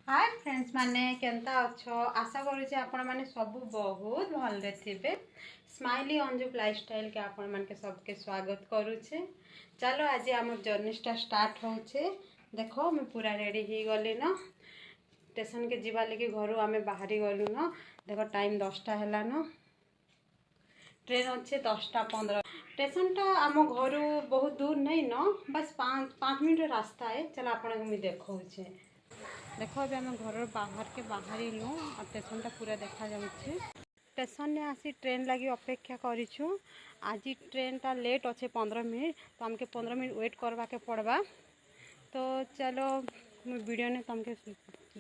Hi friends माने Kenta अच्छो आशा करूँ आपण मैंने सब बहुत भलरे थे। स्माइली अंजू लाइफस्टाइल के आपण मान के सबके स्वागत करुचे। चलो आज आम जर्नीटा स्टार्ट होचे। देखो मैं पूरा रेडी ही गली न स्टेशन के जीवा लगी घर आम बाहरी गलु न। देखो टाइम 10टा है न ट्रेन अच्छे 10टा 15। स्टेशन टा आम घर बहुत दूर नहीं न बस 5 मिनट रास्ता है। चलो आपको मुझे देखा देखो अभी आम घर बाहर के बाहरी लु और स्टेशन पूरा देखा जाऊँचे। स्टेशन ने आसी ट्रेन लगी अपेक्षा करूँ। आज ट्रेन टा लेट अच्छे 15 मिनट तो हमके 15 मिनट वेट करवा के पड़वा। तो चलो वीडियो ने तुमके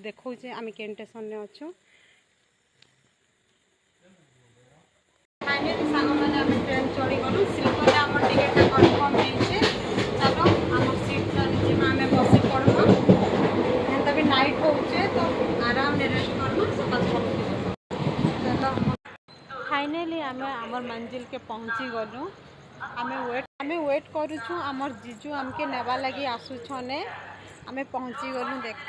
देखौचे आम के स्टेशन ने अच्छु। फाइनली सांग मैंने आम ट्रेन चढ़ी गलु स्लीपर आम टिकेट कन्फर्म होइछे। चलो आम सीट नीचे आम बसी पड़वा। तभी नाइट होचे तो आराम से रेस्ट करना सकाल। फाइनली आम आमर मंजिल के पहुँची गलु। आम वेट करूँ आमर जीजू आमके नेबा लगी आसुछने। आम पहुँची गलु। देख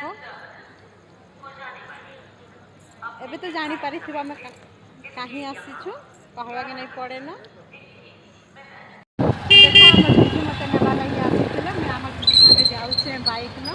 एबे तो जानी पारी थी आम कहीं आसीछु कहवा के नहीं पड़े ना। देखो आम जीजू मत नेबा लगी आसुले मैं आम जीजू संगे जाऊे बाइक न।